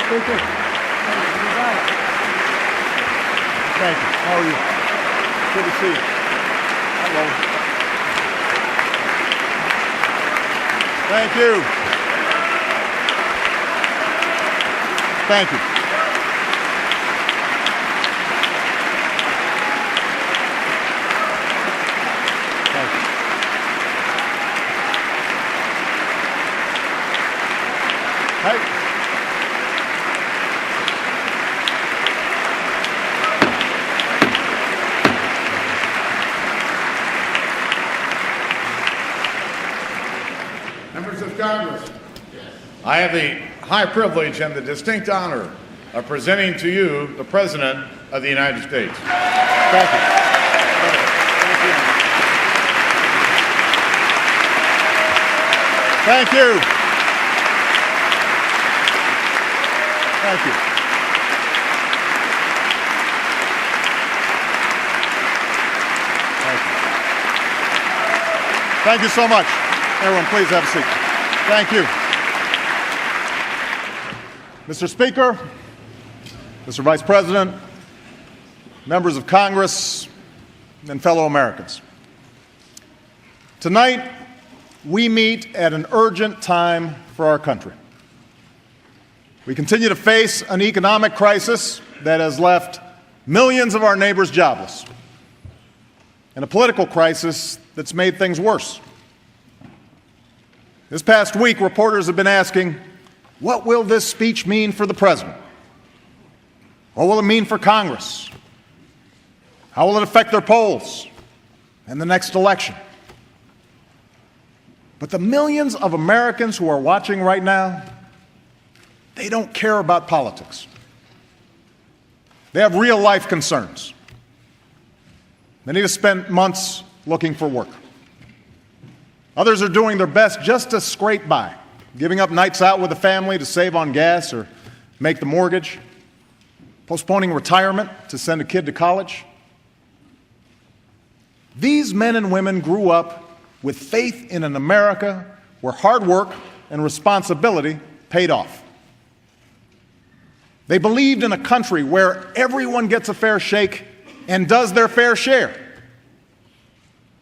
Speaker. Thank you. How are you? Good to see you. Hello. Thank you. Thank you. Thank you. Hey. Members of Congress, I have the high privilege and the distinct honor of presenting to you the President of the United States. Thank you. Thank you. Thank you. Thank you. Thank you so much. Everyone, please have a seat. Thank you. Mr. Speaker, Mr. Vice President, members of Congress, and fellow Americans. Tonight, we meet at an urgent time for our country. We continue to face an economic crisis that has left millions of our neighbors jobless, and a political crisis that's made things worse. This past week, reporters have been asking, what will this speech mean for the President? What will it mean for Congress? How will it affect their polls and the next election? But the millions of Americans who are watching right now, they don't care about politics. They have real-life concerns. Many have spent months looking for work. Others are doing their best just to scrape by, giving up nights out with the family to save on gas or make the mortgage, postponing retirement to send a kid to college. These men and women grew up with faith in an America where hard work and responsibility paid off. They believed in a country where everyone gets a fair shake and does their fair share,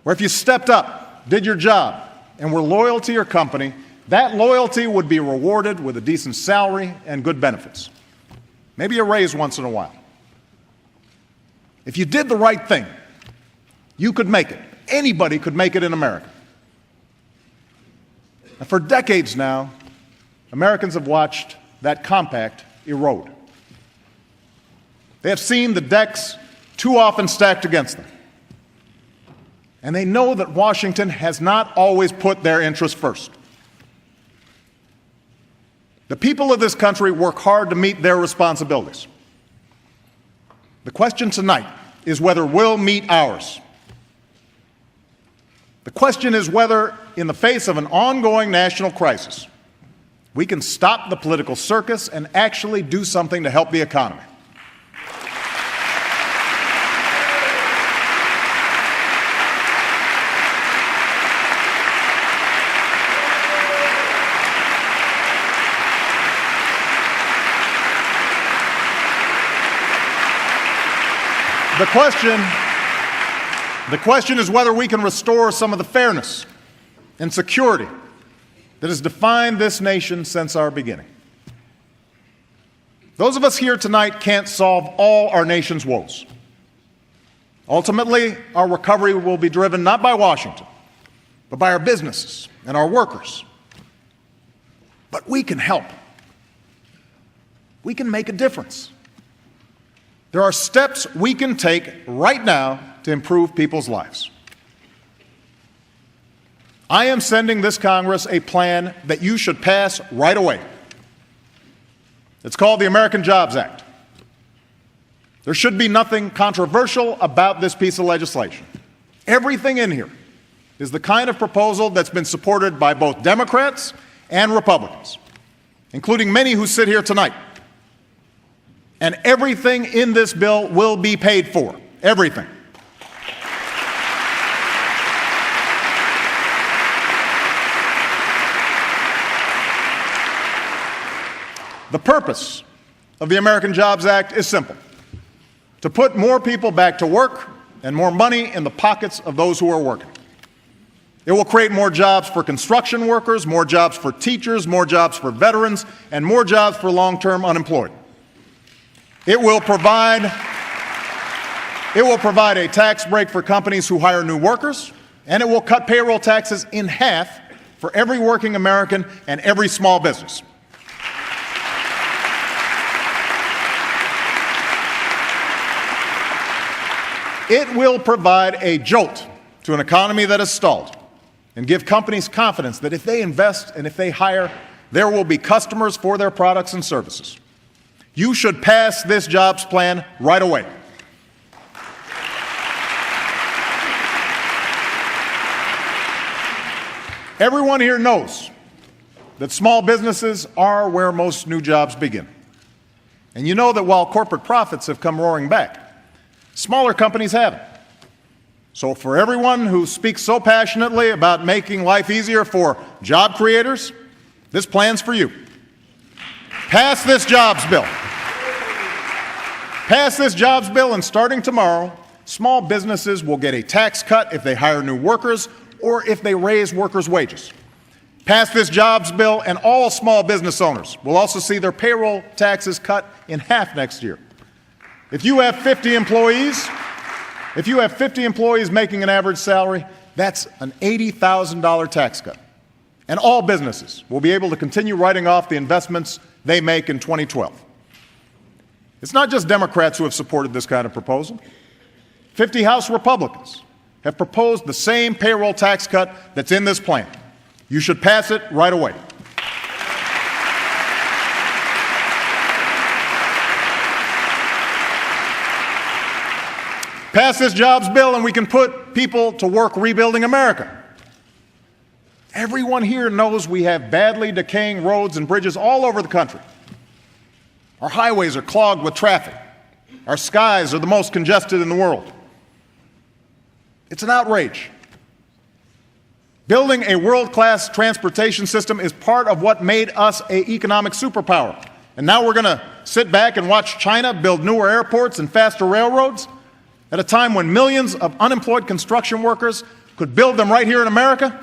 where if you stepped up, did your job, and were loyal to your company, that loyalty would be rewarded with a decent salary and good benefits, maybe a raise once in a while. If you did the right thing, you could make it. Anybody could make it in America. And for decades now, Americans have watched that compact erode. They have seen the decks too often stacked against them. And they know that Washington has not always put their interests first. The people of this country work hard to meet their responsibilities. The question tonight is whether we'll meet ours. The question is whether, in the face of an ongoing national crisis, we can stop the political circus and actually do something to help the economy. The question is whether we can restore some of the fairness and security that has defined this nation since our beginning. Those of us here tonight can't solve all our nation's woes. Ultimately, our recovery will be driven not by Washington, but by our businesses and our workers. But we can help. We can make a difference. There are steps we can take right now to improve people's lives. I am sending this Congress a plan that you should pass right away. It's called the American Jobs Act. There should be nothing controversial about this piece of legislation. Everything in here is the kind of proposal that's been supported by both Democrats and Republicans, including many who sit here tonight. And everything in this bill will be paid for. Everything. The purpose of the American Jobs Act is simple: to put more people back to work and more money in the pockets of those who are working. It will create more jobs for construction workers, more jobs for teachers, more jobs for veterans, and more jobs for long-term unemployed. It will provide a tax break for companies who hire new workers, and it will cut payroll taxes in half for every working American and every small business. It will provide a jolt to an economy that has stalled and give companies confidence that if they invest and if they hire, there will be customers for their products and services. You should pass this jobs plan right away. Everyone here knows that small businesses are where most new jobs begin. And you know that while corporate profits have come roaring back, smaller companies haven't. So for everyone who speaks so passionately about making life easier for job creators, this plan's for you. Pass this jobs bill. Pass this jobs bill, and starting tomorrow, small businesses will get a tax cut if they hire new workers or if they raise workers' wages. Pass this jobs bill, and all small business owners will also see their payroll taxes cut in half next year. If you have 50 employees making an average salary, that's an $80,000 tax cut. And all businesses will be able to continue writing off the investments they make in 2012. It's not just Democrats who have supported this kind of proposal. 50 House Republicans have proposed the same payroll tax cut that's in this plan. You should pass it right away. Pass this jobs bill and we can put people to work rebuilding America. Everyone here knows we have badly decaying roads and bridges all over the country. Our highways are clogged with traffic. Our skies are the most congested in the world. It's an outrage. Building a world-class transportation system is part of what made us an economic superpower. And now we're going to sit back and watch China build newer airports and faster railroads at a time when millions of unemployed construction workers could build them right here in America?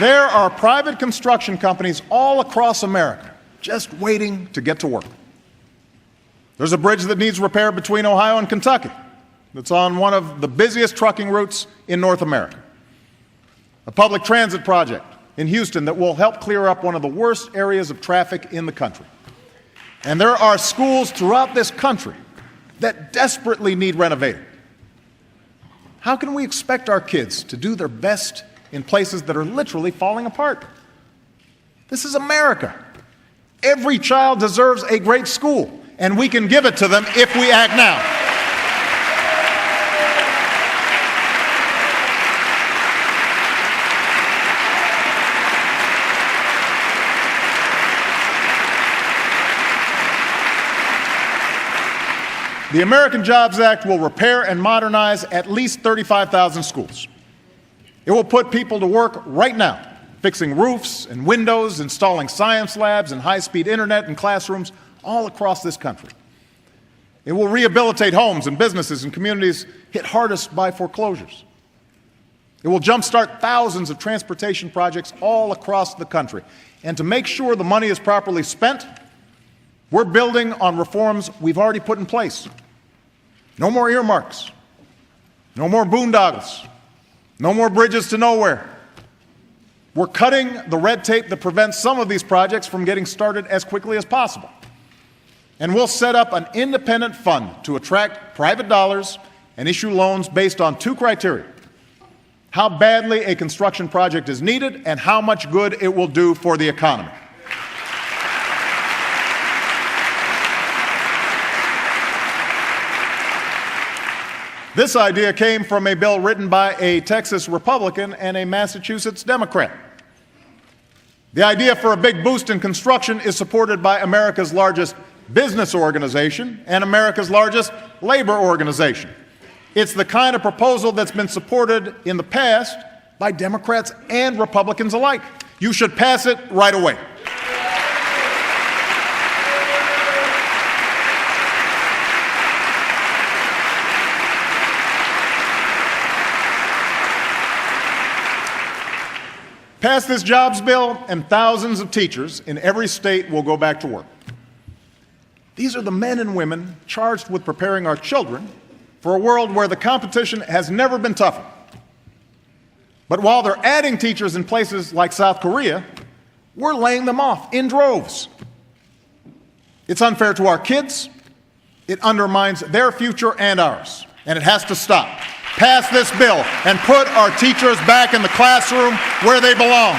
There are private construction companies all across America just waiting to get to work. There's a bridge that needs repair between Ohio and Kentucky that's on one of the busiest trucking routes in North America. A public transit project in Houston that will help clear up one of the worst areas of traffic in the country. And there are schools throughout this country that desperately need renovating. How can we expect our kids to do their best in places that are literally falling apart? This is America. Every child deserves a great school, and we can give it to them if we act now. The American Jobs Act will repair and modernize at least 35,000 schools. It will put people to work right now, fixing roofs and windows, installing science labs and high-speed internet in classrooms all across this country. It will rehabilitate homes and businesses and communities hit hardest by foreclosures. It will jumpstart thousands of transportation projects all across the country. And to make sure the money is properly spent, we're building on reforms we've already put in place. No more earmarks. No more boondoggles. No more bridges to nowhere. We're cutting the red tape that prevents some of these projects from getting started as quickly as possible. And we'll set up an independent fund to attract private dollars and issue loans based on two criteria: how badly a construction project is needed and how much good it will do for the economy. This idea came from a bill written by a Texas Republican and a Massachusetts Democrat. The idea for a big boost in construction is supported by America's largest business organization and America's largest labor organization. It's the kind of proposal that's been supported in the past by Democrats and Republicans alike. You should pass it right away. Pass this jobs bill, and thousands of teachers in every state will go back to work. These are the men and women charged with preparing our children for a world where the competition has never been tougher. But while they're adding teachers in places like South Korea, we're laying them off in droves. It's unfair to our kids. It undermines their future and ours, and it has to stop. Pass this bill and put our teachers back in the classroom where they belong.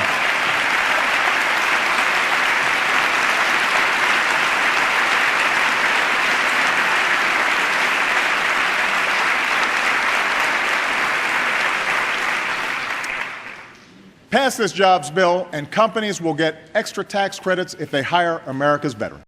Pass this jobs bill, and companies will get extra tax credits if they hire America's veterans.